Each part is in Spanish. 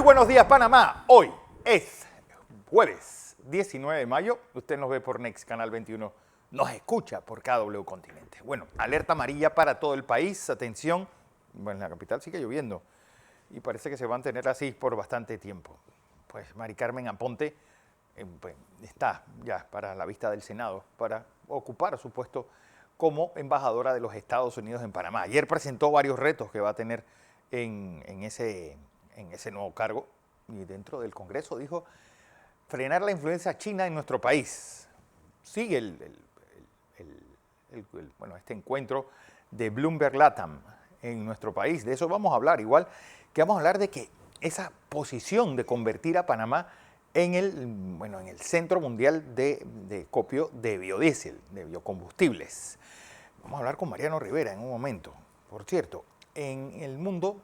buenos días, Panamá. Hoy es jueves 19 de mayo. Usted nos ve por Next Canal 21. Nos escucha por KW Continente. Bueno, alerta amarilla para todo el país. Atención, bueno, en la capital sigue lloviendo y parece que se va a mantener así por bastante tiempo. Pues Mari Carmen Aponte pues, está ya para la vista del Senado para ocupar su puesto como embajadora de los Estados Unidos en Panamá. Ayer presentó varios retos que va a tener en ese nuevo cargo, y dentro del Congreso dijo frenar la influencia china en nuestro país. Sigue este encuentro de Bloomberg LATAM en nuestro país. De eso vamos a hablar, igual que vamos a hablar de que esa posición de convertir a Panamá en el centro mundial de copio de biodiesel, de biocombustibles. Vamos a hablar con Mariano Rivera en un momento. Por cierto, en el mundo,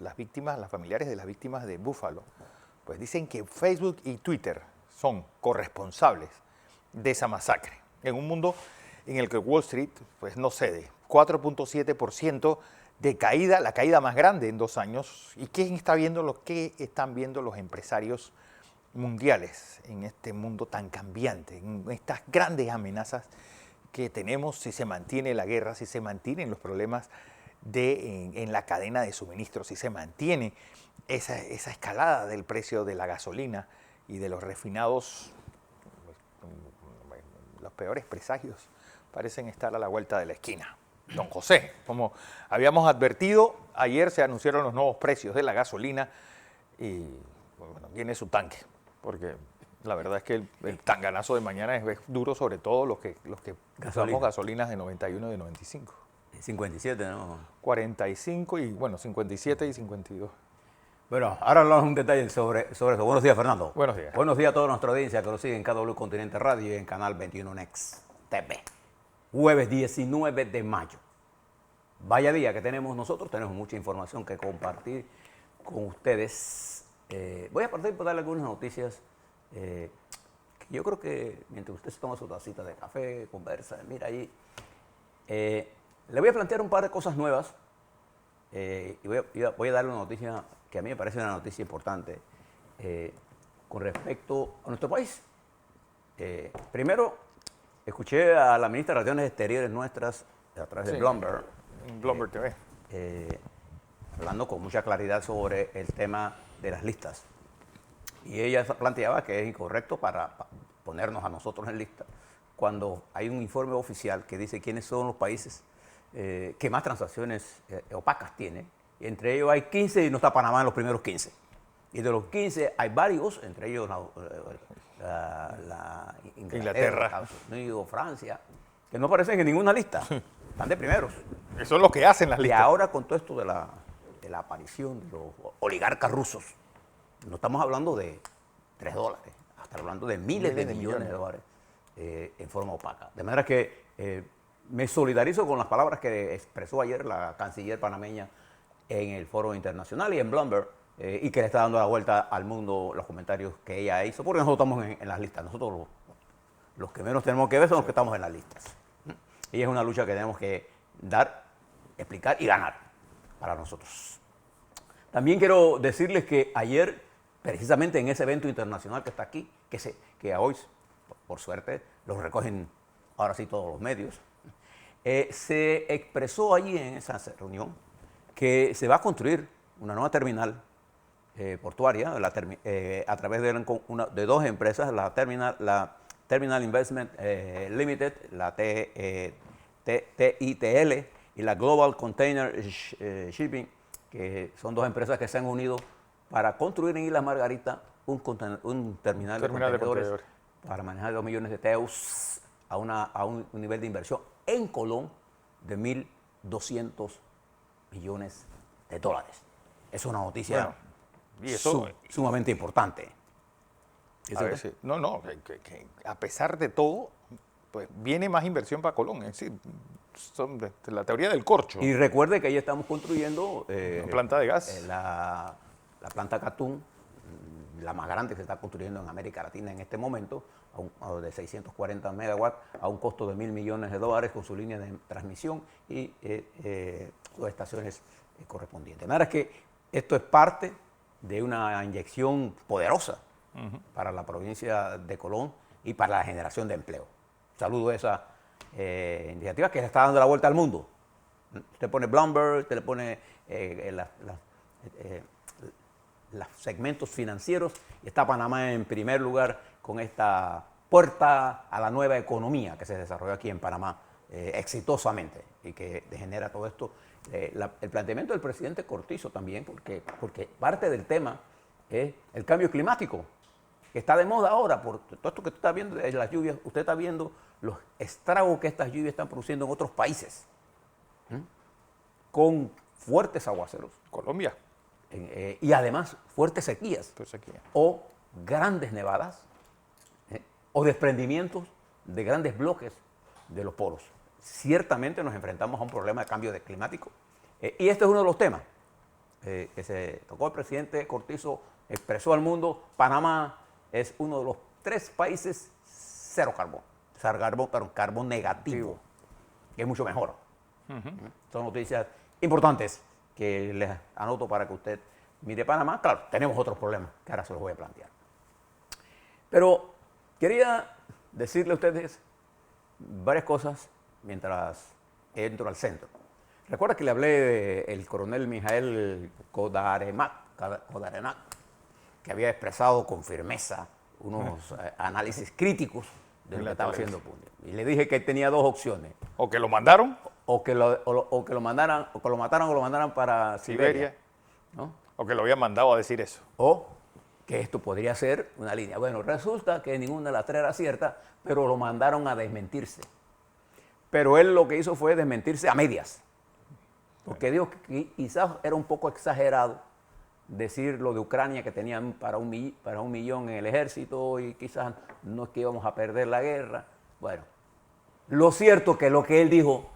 las familiares de las víctimas de Búfalo, pues dicen que Facebook y Twitter son corresponsables de esa masacre. En un mundo en el que Wall Street pues no cede, 4.7% de caída, la caída más grande en 2 años. ¿Y qué están viendo los empresarios mundiales en este mundo tan cambiante, en estas grandes amenazas que tenemos si se mantiene la guerra, si se mantienen los problemas en la cadena de suministro, si se mantiene esa escalada del precio de la gasolina y de los refinados? Los peores presagios parecen estar a la vuelta de la esquina. Don José, como habíamos advertido, ayer se anunciaron los nuevos precios de la gasolina y bueno, viene su tanque, porque la verdad es que el tanganazo de mañana es duro, sobre todo los que usamos gasolinas de 91 y de 95. 57, ¿no? 45 y bueno, 57 y 52. Bueno, ahora hablamos un detalle sobre eso. Buenos días, Fernando. Buenos días. Buenos días a toda nuestra audiencia que nos sigue en KW Continente Radio y en Canal 21 Next TV. Jueves 19 de mayo. Vaya día que tenemos nosotros, tenemos mucha información que compartir con ustedes. Voy a partir por darle algunas noticias que yo creo que mientras usted se toma su tacita de café, conversa, mira ahí, le voy a plantear un par de cosas nuevas y voy a darle una noticia que a mí me parece una noticia importante con respecto a nuestro país. Primero, escuché a la ministra de Relaciones Exteriores nuestras a través de Bloomberg. En Bloomberg TV. Hablando con mucha claridad sobre el tema de las listas. Y ella planteaba que es incorrecto para ponernos a nosotros en lista cuando hay un informe oficial que dice quiénes son los países que más transacciones opacas tienen. Y entre ellos hay 15 y no está Panamá en los primeros 15. Y de los 15 hay varios, entre ellos Inglaterra, Estados Unidos, Francia, que no aparecen en ninguna lista. Están de primeros. Eso es lo que hacen las listas. Y ahora con todo esto de la aparición de los oligarcas rusos, no estamos hablando de $3, estamos hablando de miles de millones de dólares en forma opaca. De manera que me solidarizo con las palabras que expresó ayer la canciller panameña en el foro internacional y en Bloomberg, y que le está dando la vuelta al mundo los comentarios que ella hizo, porque nosotros estamos en las listas. Nosotros los que menos tenemos que ver son los que estamos en las listas. Y es una lucha que tenemos que dar, explicar y ganar para nosotros. También quiero decirles que ayer, precisamente en ese evento internacional que está aquí, que hoy, por suerte, lo recogen ahora sí todos los medios, se expresó allí en esa reunión que se va a construir una nueva terminal portuaria a través de 2 empresas, la Terminal Investment Limited, la TITL, y la Global Container Shipping, que son 2 empresas que se han unido para construir en Isla Margarita un terminal de contenedores para manejar 2 millones de TEUs a un nivel de inversión en Colón de $1.200 millones. Es una noticia sumamente importante. A pesar de todo, pues viene más inversión para Colón. Es decir, son la teoría del corcho. Y recuerde que ahí estamos construyendo una planta de gas. La planta Catún, la más grande que se está construyendo en América Latina en este momento, de 640 megawatts, a un costo de $1.000 millones con su línea de transmisión y sus estaciones correspondientes. De manera que Esto es parte de una inyección poderosa para la provincia de Colón y para la generación de empleo. Saludo esa iniciativa que se está dando la vuelta al mundo. Usted pone Bloomberg, usted le pone los segmentos financieros y está Panamá en primer lugar con esta puerta a la nueva economía que se desarrolló aquí en Panamá exitosamente y que genera todo esto. El planteamiento del presidente Cortizo también, porque parte del tema es el cambio climático, que está de moda ahora, por todo esto que usted está viendo de las lluvias, usted está viendo los estragos que estas lluvias están produciendo en otros países, con fuertes aguaceros. Colombia. Y además fuertes sequías o grandes nevadas o desprendimientos de grandes bloques de los polos. Ciertamente nos enfrentamos a un problema de cambio climático y este es uno de los temas que se tocó. El presidente Cortizo expresó al mundo: Panamá es uno de los 3 países cero carbón, pero carbón negativo, que es mucho mejor. Son noticias importantes que les anoto para que usted mire Panamá. Claro, tenemos otros problemas que ahora se los voy a plantear. Pero quería decirle a ustedes varias cosas mientras entro al centro. Recuerda que le hablé del coronel Mijael Kodarenak, que había expresado con firmeza unos análisis críticos de lo que estaba haciendo Putin. Y le dije que tenía 2 opciones. O que lo mandaron. O que lo mataran o lo mandaran para Siberia, ¿no? O que lo habían mandado a decir eso. O que esto podría ser una línea. Bueno, resulta que ninguna de las 3 era cierta, pero lo mandaron a desmentirse. Pero él lo que hizo fue desmentirse a medias. Porque dijo que quizás era un poco exagerado decir lo de Ucrania, que tenían para un millón en el ejército y quizás no es que íbamos a perder la guerra. Bueno, lo cierto es que lo que él dijo,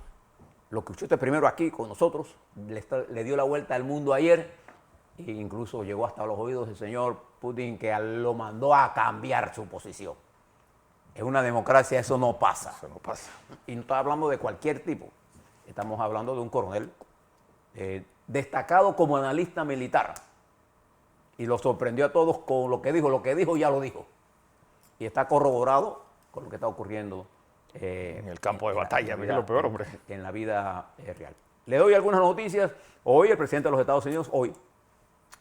lo que usted primero aquí con nosotros, le dio la vuelta al mundo ayer e incluso llegó hasta los oídos del señor Putin, que lo mandó a cambiar su posición. En una democracia eso no pasa. Eso no pasa. Y no estamos hablando de cualquier tipo. Estamos hablando de un coronel destacado como analista militar. Y lo sorprendió a todos con lo que dijo. Lo que dijo ya lo dijo. Y está corroborado con lo que está ocurriendo en el campo de batalla. Es lo peor, hombre. En la vida real. Le doy algunas noticias. Hoy el presidente de los Estados Unidos,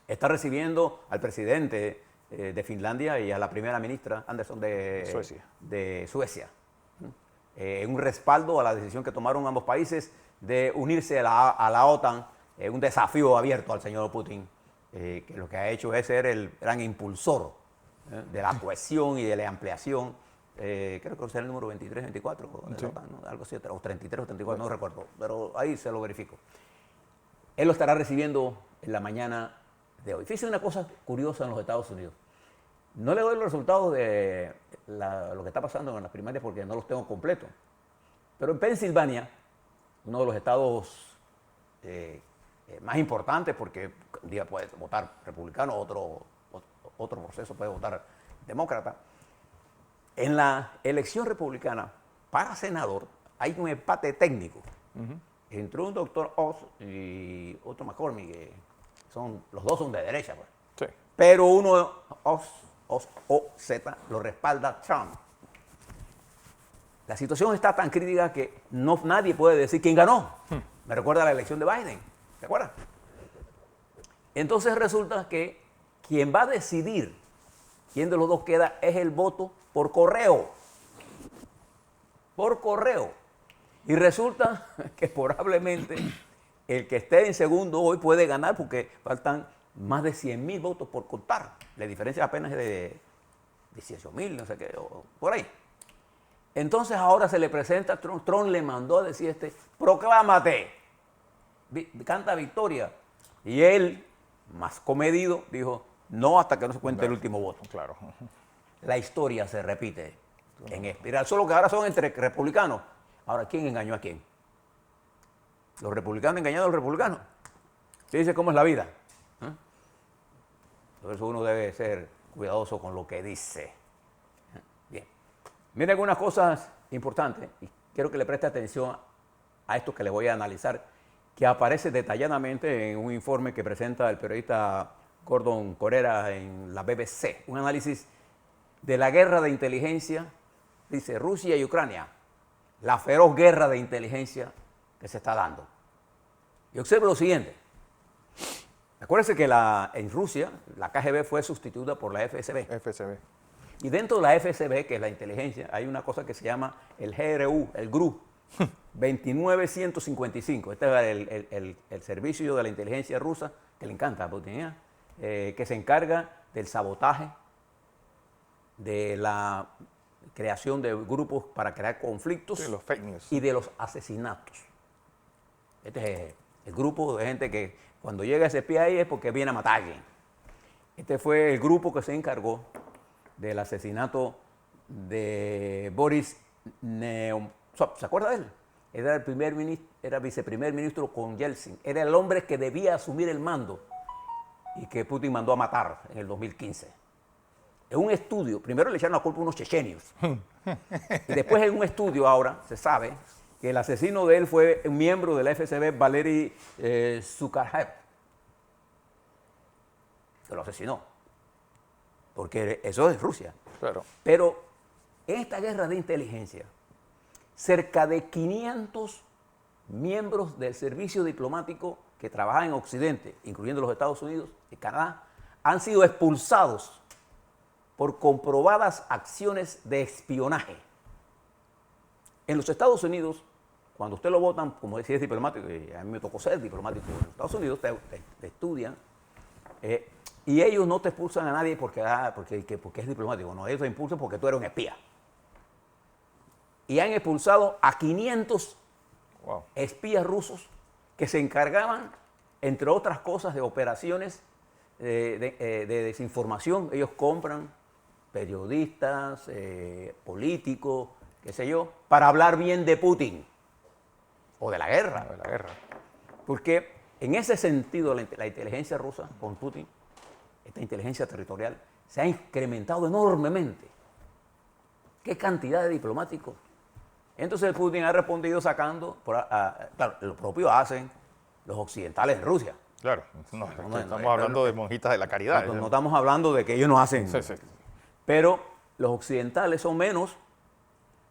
está recibiendo al presidente de Finlandia y a la primera ministra Andersson de Suecia. Un respaldo a la decisión que tomaron ambos países de unirse a la OTAN, un desafío abierto al señor Putin, que lo que ha hecho es ser el gran impulsor de la cohesión y de la ampliación. Creo que es el número 23, 24, de la OTAN, ¿no? Algo así, o 33 o 34, no recuerdo, pero ahí se lo verifico. Él lo estará recibiendo en la mañana de hoy. Fíjese una cosa curiosa en los Estados Unidos. No le doy los resultados de lo que está pasando en las primarias porque no los tengo completos. Pero en Pensilvania, uno de los estados más importantes, porque un día puede votar republicano, otro proceso puede votar demócrata. En la elección republicana para senador hay un empate técnico. Entró un doctor Oz y otro McCormick, que los dos son de derecha, pues. Sí. Pero uno, OZ, lo respalda Trump. La situación está tan crítica que nadie puede decir quién ganó. Me recuerda a la elección de Biden, ¿se acuerdan? Entonces resulta que quien va a decidir quién de los dos queda es el voto por correo. Por correo. Y resulta que probablemente el que esté en segundo hoy puede ganar porque faltan más de 100,000 votos por contar. La diferencia apenas es de 18,000, no sé qué, por ahí. Entonces ahora se le presenta a Trump. Trump le mandó a decir proclámate, canta victoria. Y él, más comedido, dijo, no hasta que no se cuente el último voto. Claro. La historia se repite en espiral. Solo que ahora son entre republicanos. Ahora, ¿quién engañó a quién? Los republicanos engañando a los republicanos. ¿Se dice cómo es la vida? Por eso uno debe ser cuidadoso con lo que dice. Bien. Miren algunas cosas importantes y quiero que le preste atención a esto que le voy a analizar que aparece detalladamente en un informe que presenta el periodista Gordon Corera en la BBC, un análisis de la guerra de inteligencia, dice Rusia y Ucrania, la feroz guerra de inteligencia que se está dando. Y observe lo siguiente. Acuérdense que en Rusia la KGB fue sustituida por la FSB. FSB. Y dentro de la FSB, que es la inteligencia, hay una cosa que se llama el GRU, el GRU, 29155. Este es el servicio de la inteligencia rusa, que le encanta a Putin, que se encarga del sabotaje, de la creación de grupos para crear conflictos, Sí, los fake news. y de los asesinatos. Este es el grupo de gente que cuando llega ese espía ahí es porque viene a matar a alguien. Este fue el grupo que se encargó del asesinato de Boris Nemtsov. ¿Se acuerda de él? Era el primer ministro, era viceprimer ministro con Yeltsin. Era el hombre que debía asumir el mando y que Putin mandó a matar en el 2015. En un estudio, primero le echaron la culpa a unos chechenios. Y después en un estudio ahora se sabe que el asesino de él fue un miembro de la FSB, Valery Zakharov, que lo asesinó. Porque eso es Rusia. Claro. Pero en esta guerra de inteligencia, cerca de 500 miembros del servicio diplomático que trabajan en Occidente, incluyendo los Estados Unidos y Canadá, han sido expulsados por comprobadas acciones de espionaje. En los Estados Unidos, cuando usted lo votan, como decía, es diplomático, y a mí me tocó ser diplomático en los Estados Unidos, te estudian, y ellos no te expulsan a nadie porque es diplomático, no, ellos te expulsan porque tú eres un espía. Y han expulsado a 500 Wow. espías rusos que se encargaban, entre otras cosas, de operaciones de desinformación. Ellos compran periodistas, políticos, qué sé yo, para hablar bien de Putin o de la guerra. De la guerra. Porque en ese sentido la inteligencia rusa con Putin, esta inteligencia territorial, se ha incrementado enormemente. ¿Qué cantidad de diplomáticos? Entonces Putin ha respondido sacando, claro, lo propio hacen los occidentales en Rusia. Claro. No, estamos hablando de monjitas de la caridad. No estamos hablando de que ellos no hacen. Sí, sí. Pero los occidentales son menos.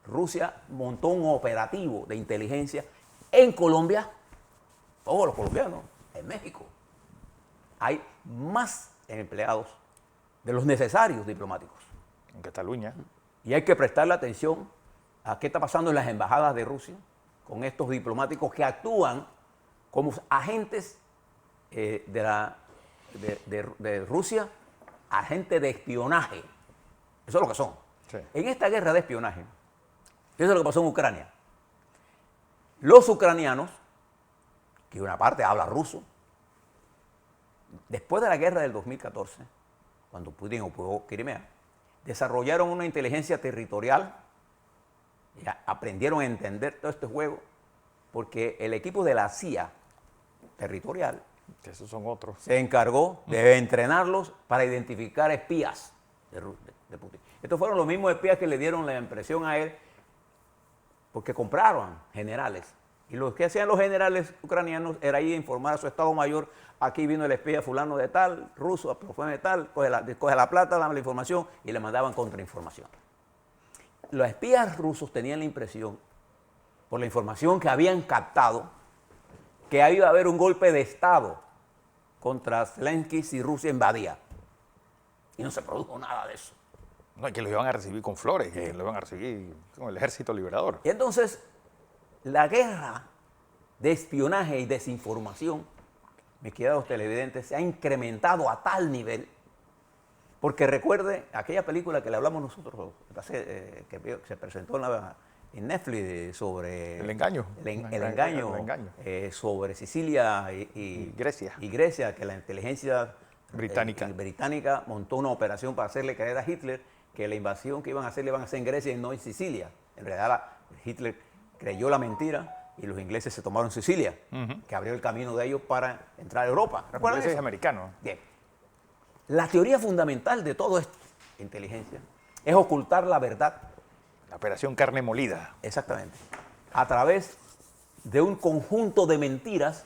Rusia montó un operativo de inteligencia en Colombia, todos los colombianos, en México. Hay más empleados de los necesarios diplomáticos. En Cataluña. Y hay que prestarle atención a qué está pasando en las embajadas de Rusia con estos diplomáticos que actúan como agentes de Rusia, agentes de espionaje. Eso es lo que son. Sí. En esta guerra de espionaje, eso es lo que pasó en Ucrania. Los ucranianos, que una parte habla ruso, después de la guerra del 2014, cuando Putin ocupó Crimea, desarrollaron una inteligencia territorial y aprendieron a entender todo este juego, porque el equipo de la CIA territorial Que esos son otros. se encargó de entrenarlos para identificar espías de Putin. Estos fueron los mismos espías que le dieron la impresión a él porque compraron generales. Y lo que hacían los generales ucranianos era ir a informar a su Estado Mayor: aquí vino el espía fulano de tal, ruso, fue de tal, coge la plata, dame la información, y le mandaban contrainformación. Los espías rusos tenían la impresión, por la información que habían captado, que iba a haber un golpe de Estado contra Zelensky si Rusia invadía. Y no se produjo nada de eso. No, y que los iban a recibir con flores, que los iban a recibir con el ejército liberador. Y entonces, la guerra de espionaje y desinformación, mis queridos televidentes, se ha incrementado a tal nivel, porque recuerde aquella película que le hablamos nosotros, que se presentó en Netflix sobre... El engaño. El engaño. Sobre Sicilia y Grecia. que la inteligencia británica montó una operación para hacerle creer a Hitler que la invasión que iban a hacer en Grecia y no en Sicilia. En realidad Hitler creyó la mentira y los ingleses se tomaron Sicilia, que abrió el camino de ellos para entrar a Europa. ¿Recuerdan eso? Es americano. Bien. La teoría fundamental de todo esto, inteligencia, es ocultar la verdad. La operación carne molida. Exactamente. A través de un conjunto de mentiras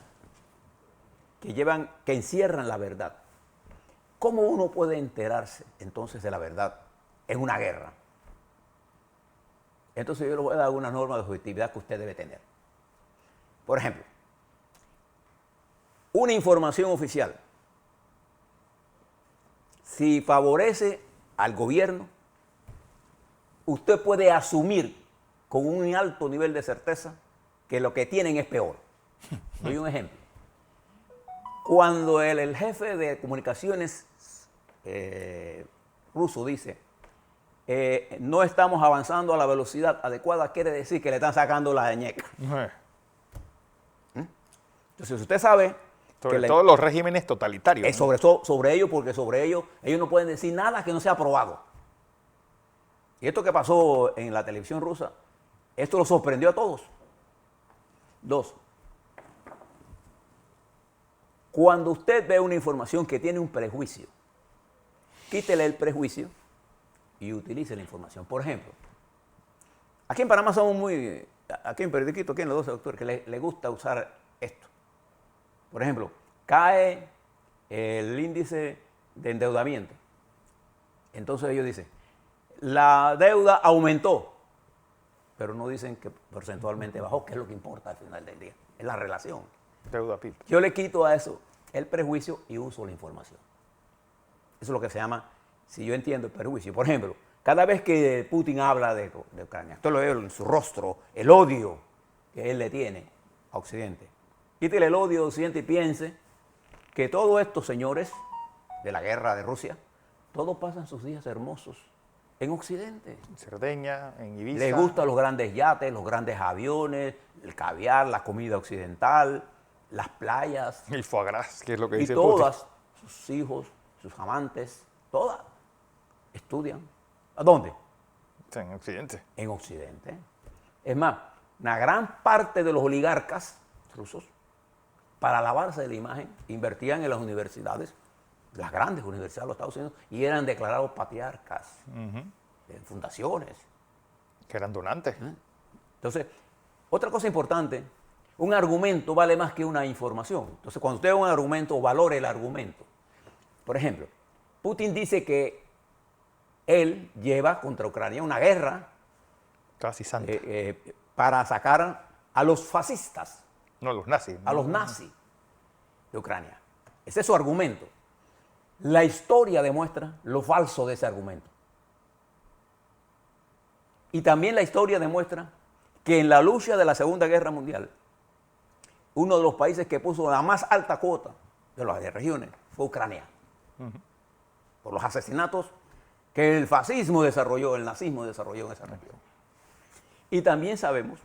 que encierran la verdad. ¿Cómo uno puede enterarse entonces de la verdad en una guerra? Entonces yo le voy a dar una norma de objetividad que usted debe tener. Por ejemplo, una información oficial, si favorece al gobierno, usted puede asumir con un alto nivel de certeza que lo que tienen es peor. Doy un ejemplo. Cuando el jefe de comunicaciones ruso dice no estamos avanzando a la velocidad adecuada, quiere decir que le están sacando la ñeca. Entonces usted sabe sobre todo los regímenes totalitarios. Es sobre ellos, porque sobre ellos no pueden decir nada que no sea aprobado. Y esto que pasó en la televisión rusa, esto lo sorprendió a todos. Dos, cuando usted ve una información que tiene un prejuicio, quítele el prejuicio y utilice la información. Por ejemplo, aquí en Panamá somos aquí en Periodiquito, aquí en los 12 de octubre, que le gusta usar esto. Por ejemplo, cae el índice de endeudamiento. Entonces ellos dicen, la deuda aumentó, pero no dicen que porcentualmente bajó, que es lo que importa al final del día, es la relación. Deuda PIB. Yo le quito a eso el prejuicio y uso la información. Eso es lo que se llama, si yo entiendo el prejuicio. Por ejemplo, cada vez que Putin habla de Ucrania, esto lo veo en su rostro, el odio que él le tiene a Occidente. Quítele el odio a Occidente y piense que todos estos señores de la guerra de Rusia, todos pasan sus días hermosos en Occidente. En Cerdeña, en Ibiza. Les gustan los grandes yates, los grandes aviones, el caviar, la comida occidental, las playas. El foie gras, que es lo que dice Y todas, sus hijos, sus amantes, todas estudian. ¿A dónde? En Occidente. En Occidente. Es más, una gran parte de los oligarcas rusos, para lavarse de la imagen, invertían en las universidades, las grandes universidades de los Estados Unidos, y eran declarados patriarcas, en fundaciones. Que eran donantes. Entonces, otra cosa importante, un argumento vale más que una información. Entonces, cuando usted ve un argumento, valore el argumento. Por ejemplo, Putin dice que él lleva contra Ucrania una guerra Casi santa. para sacar a los fascistas. No, los nazis. A los nazis de Ucrania. Ese es su argumento. La historia demuestra lo falso de ese argumento. Y también la historia demuestra que en la lucha de la Segunda Guerra Mundial, uno de los países que puso la más alta cuota de las regiones fue Ucrania. Por los asesinatos que el fascismo desarrolló, el nazismo desarrolló en esa región. Y también sabemos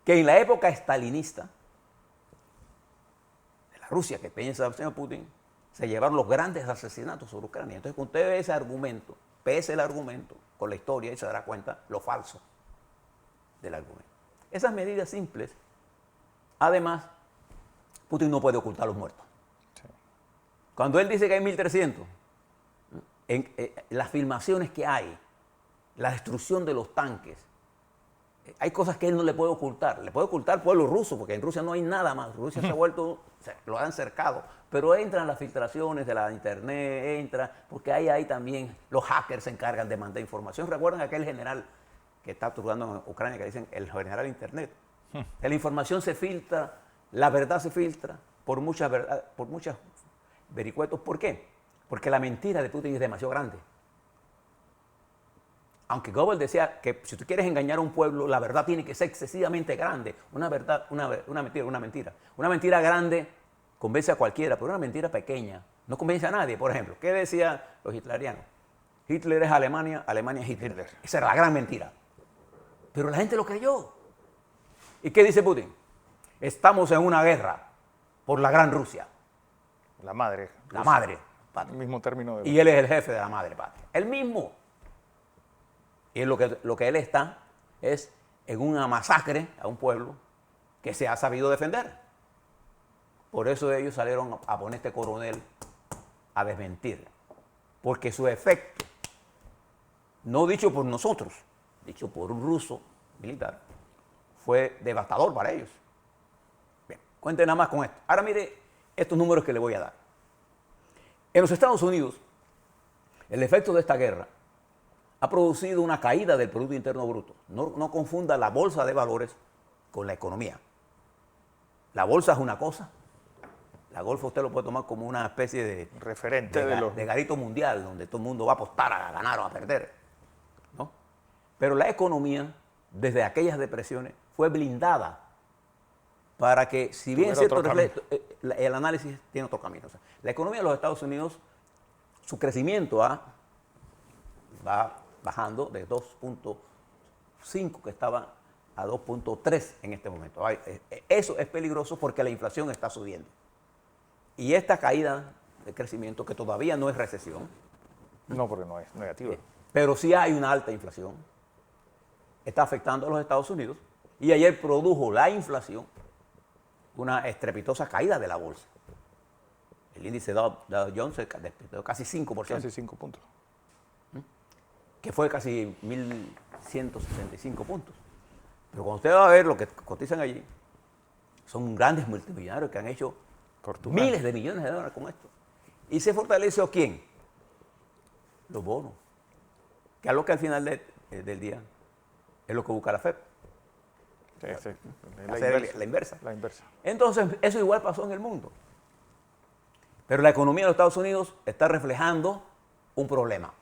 que en la época estalinista, Rusia, que piensa el señor Putin, se llevaron los grandes asesinatos sobre Ucrania. Entonces, cuando usted ve ese argumento, pese el argumento con la historia y se dará cuenta lo falso del argumento. Esas medidas simples, además, Putin no puede ocultar los muertos. Sí. Cuando él dice que hay 1.300, las filmaciones que hay, la destrucción de los tanques, hay cosas que él no le puede ocultar. Le puede ocultar al pueblo ruso, porque en Rusia no hay nada más. Rusia se ha vuelto, lo han cercado. Pero entran las filtraciones de la internet, porque ahí también los hackers se encargan de mandar información. ¿Recuerdan aquel general que está actuando en Ucrania que dicen el general internet? La información se filtra, la verdad se filtra por muchas vericuetos. ¿Por qué? Porque la mentira de Putin es demasiado grande. Aunque Goebbels decía que si tú quieres engañar a un pueblo, la verdad tiene que ser excesivamente grande. Una mentira. Una mentira grande convence a cualquiera, pero una mentira pequeña no convence a nadie. Por ejemplo, ¿qué decían los hitlerianos? Hitler es Alemania, Alemania es Hitler. Esa era la gran mentira. Pero la gente lo creyó. ¿Y qué dice Putin? Estamos en una guerra por la gran Rusia. La madre. La madre patria. El mismo término. Y él es el jefe de la madre patria. El mismo. Y lo que él está es en una masacre a un pueblo que se ha sabido defender. Por eso ellos salieron a poner este coronel a desmentir. Porque su efecto, no dicho por nosotros, dicho por un ruso militar, fue devastador para ellos. Bien, cuente nada más con esto. Ahora mire estos números que le voy a dar. En los Estados Unidos, el efecto de esta guerra ha producido una caída del Producto Interno Bruto. No confunda la bolsa de valores con la economía. La bolsa es una cosa. La bolsa usted lo puede tomar como una especie de referente de garito mundial, donde todo el mundo va a apostar a ganar o a perder, ¿no? Pero la economía, desde aquellas depresiones, fue blindada para que, si bien es cierto, el análisis tiene otro camino. O sea, la economía de los Estados Unidos, su crecimiento va bajando de 2.5 que estaba a 2.3 en este momento. Eso es peligroso porque la inflación está subiendo. Y esta caída de crecimiento, que todavía no es recesión. No, porque no es negativa. Pero sí hay una alta inflación. Está afectando a los Estados Unidos. Y ayer produjo la inflación una estrepitosa caída de la bolsa. El índice Dow Jones despertó casi 5%. Casi 5 puntos. Que fue casi 1.165 puntos. Pero cuando usted va a ver lo que cotizan allí, son grandes multimillonarios que han hecho miles de millones de dólares con esto. ¿Y se fortaleció quién? Los bonos. Que es lo que al final del día es lo que busca la FED. Sí. Hacer la inversa. La inversa. Entonces, eso igual pasó en el mundo. Pero la economía de los Estados Unidos está reflejando un problema.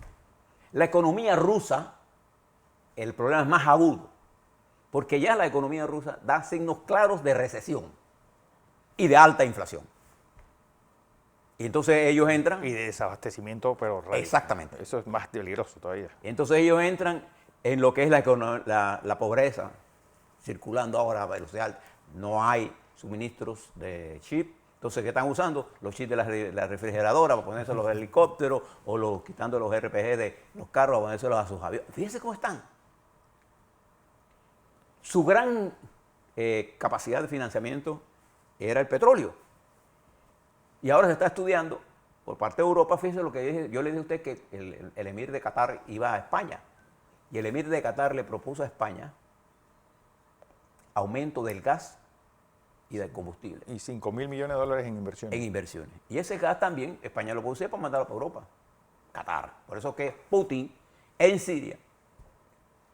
La economía rusa, el problema es más agudo, porque ya la economía rusa da signos claros de recesión y de alta inflación. Y entonces ellos entran... Y de desabastecimiento, pero raro. Exactamente. Eso es más peligroso todavía. Y entonces ellos entran en lo que es la pobreza, circulando ahora a velocidad alta. No hay suministros de chip. Entonces, ¿qué están usando? Los chips de la refrigeradora para ponerse los helicópteros o quitando los RPG de los carros para ponérselos a sus aviones. Fíjense cómo están. Su gran capacidad de financiamiento era el petróleo. Y ahora se está estudiando por parte de Europa. Fíjense lo que yo le dije a usted, que el emir de Qatar iba a España. Y el emir de Qatar le propuso a España aumento del gas y del combustible. Y 5.000 millones de dólares en inversiones. En inversiones. Y ese gas también España lo puede usar para mandarlo para Europa. Qatar. Por eso que Putin en Siria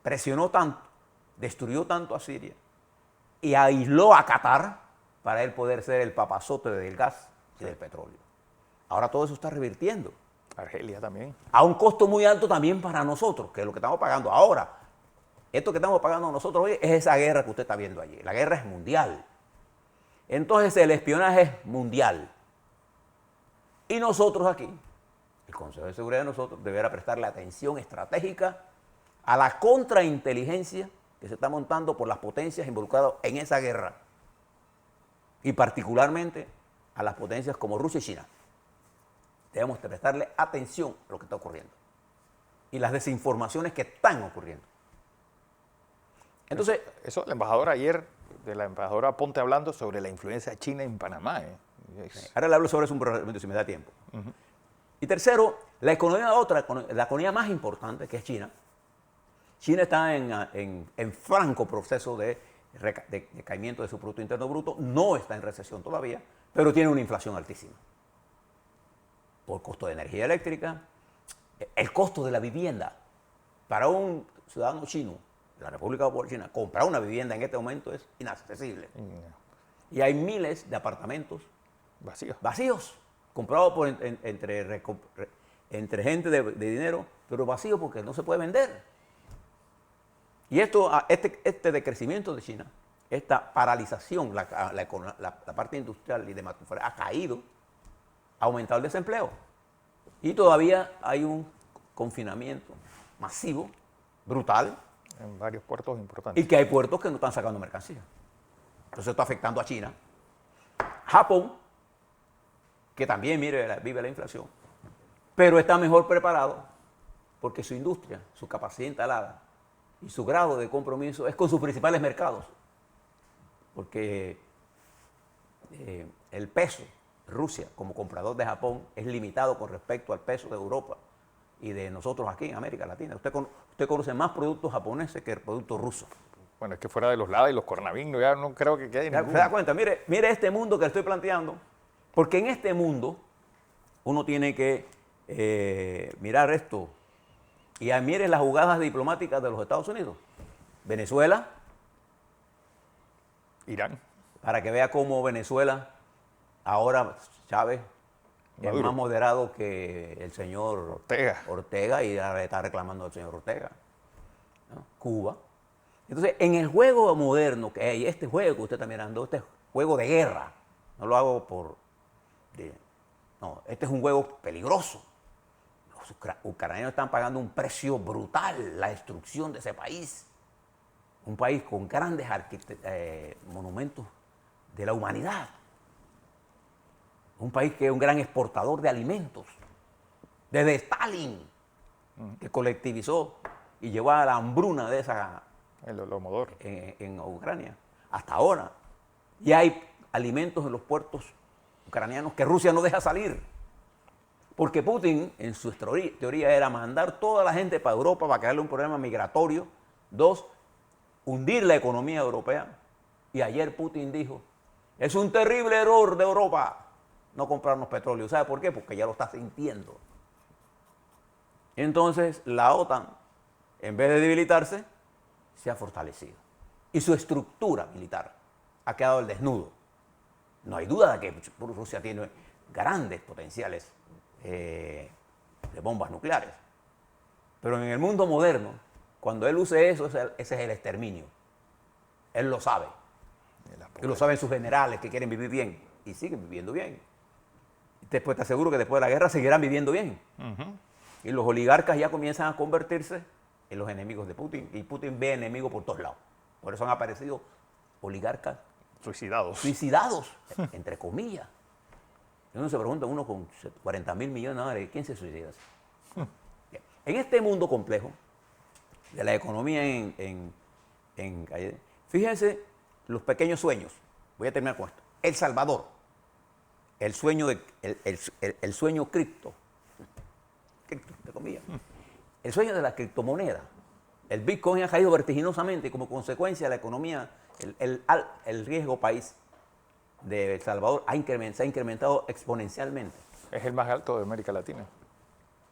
presionó tanto, destruyó tanto a Siria y aisló a Qatar para él poder ser el papazote del gas y del petróleo. Ahora todo eso está revirtiendo. Argelia también. A un costo muy alto también para nosotros, que es lo que estamos pagando ahora. Esto que estamos pagando nosotros hoy es esa guerra que usted está viendo allí. La guerra es mundial. Entonces el espionaje es mundial. Y nosotros aquí, el Consejo de Seguridad de nosotros, deberá prestarle atención estratégica a la contrainteligencia que se está montando por las potencias involucradas en esa guerra. Y particularmente a las potencias como Rusia y China. Debemos prestarle atención a lo que está ocurriendo. Y las desinformaciones que están ocurriendo. Entonces, eso la embajadora ayer, de la embajadora Ponte hablando sobre la influencia china en Panamá. Ahora le hablo sobre eso un momento si me da tiempo. Y tercero, la economía más importante, que es China. China está en franco proceso de decaimiento de su Producto Interno Bruto, no está en recesión todavía, pero tiene una inflación altísima. Por costo de energía eléctrica, el costo de la vivienda. Para un ciudadano chino, la República Popular China, comprar una vivienda en este momento es inaccesible. Y hay miles de apartamentos vacíos comprados entre gente de dinero, pero vacíos porque no se puede vender. Y este decrecimiento de China, esta paralización, la parte industrial y de manufactura ha caído, ha aumentado el desempleo. Y todavía hay un confinamiento masivo, brutal. En varios puertos importantes. Y que hay puertos que no están sacando mercancía. Entonces está afectando a China. Japón, que también vive la inflación, pero está mejor preparado porque su industria, su capacidad instalada y su grado de compromiso es con sus principales mercados. Porque el peso, Rusia como comprador de Japón, es limitado con respecto al peso de Europa y de nosotros aquí en América Latina. Usted conoce más productos japoneses que productos rusos. Bueno, es que fuera de los lados y los coronavirus, ya no creo que quede ninguno. ¿Se da cuenta? Mire este mundo que le estoy planteando, Porque en este mundo uno tiene que mirar esto. Y mire las jugadas diplomáticas de los Estados Unidos. Venezuela, Irán. para que vea cómo Venezuela, ahora Chávez, Maduro. es más moderado que el señor Ortega. y ahora le está reclamando al señor Ortega. ¿No? Cuba. Entonces, en el juego moderno que hay, este juego que usted está mirando, este juego de guerra, no lo hago no, este es un juego peligroso. Los ucranianos están pagando un precio brutal, la destrucción de ese país. Un país con grandes monumentos de la humanidad. Un país que es un gran exportador de alimentos. Desde Stalin, que colectivizó y llevó a la hambruna de esa El Holodomor. en Ucrania, hasta ahora. Y hay alimentos en los puertos ucranianos que Rusia no deja salir. Porque Putin, en su teoría, era mandar toda la gente para Europa para crearle un problema migratorio. 2, hundir la economía europea. Y ayer Putin dijo, es un terrible error de Europa no comprarnos petróleo. ¿Sabe por qué? Porque ya lo está sintiendo. Entonces, la OTAN, en vez de debilitarse, se ha fortalecido. Y su estructura militar ha quedado al desnudo. No hay duda de que Rusia tiene grandes potenciales de bombas nucleares. Pero en el mundo moderno, cuando él use eso, ese es el exterminio. Él lo sabe. Y lo saben sus generales que quieren vivir bien y siguen viviendo bien. Después te aseguro que después de la guerra seguirán viviendo bien. Y los oligarcas ya comienzan a convertirse en los enemigos de Putin. Y Putin ve enemigos por todos lados. Por eso han aparecido oligarcas suicidados, entre comillas. Y uno se pregunta, uno con 40.000 millones de dólares, ¿quién se suicida? Bien. En este mundo complejo de la economía fíjense los pequeños sueños. Voy a terminar con esto. El Salvador, el sueño el sueño cripto, entre comillas, el sueño de la criptomoneda. El Bitcoin ha caído vertiginosamente y como consecuencia la economía, el riesgo país de El Salvador se ha incrementado exponencialmente. Es el más alto de América Latina.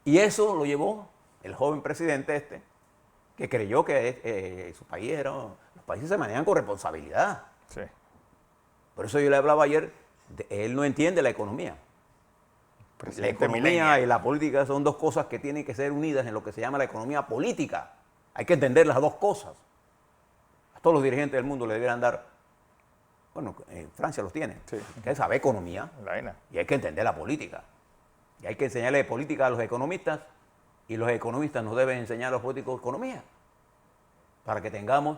Y eso lo llevó el joven presidente que creyó que su país los países se manejan con responsabilidad. Sí. Por eso yo le hablaba ayer, él no entiende la economía. La economía y la política son dos cosas que tienen que ser unidas en lo que se llama la economía política. Hay que entender las dos cosas. A todos los dirigentes del mundo le deberían dar, bueno, en Francia los tienen, Sí. hay que saber economía y hay que entender la política. Y hay que enseñarle política a los economistas y los economistas nos deben enseñar a los políticos economía para que tengamos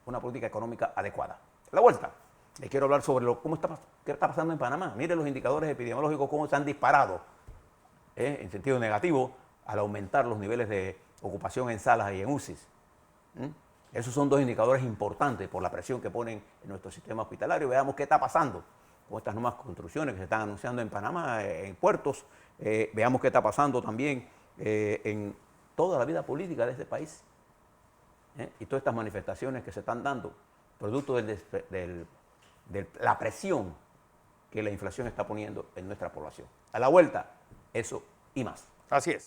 una política económica adecuada. A la vuelta, les quiero hablar sobre qué está pasando en Panamá. Miren los indicadores epidemiológicos, cómo se han disparado en sentido negativo al aumentar los niveles de ocupación en salas y en UCIs. Esos son dos indicadores importantes por la presión que ponen en nuestro sistema hospitalario. Veamos qué está pasando con estas nuevas construcciones que se están anunciando en Panamá, en puertos. Veamos qué está pasando también en toda la vida política de este país. Y todas estas manifestaciones que se están dando, producto de la presión que la inflación está poniendo en nuestra población. A la vuelta, eso y más. Así es.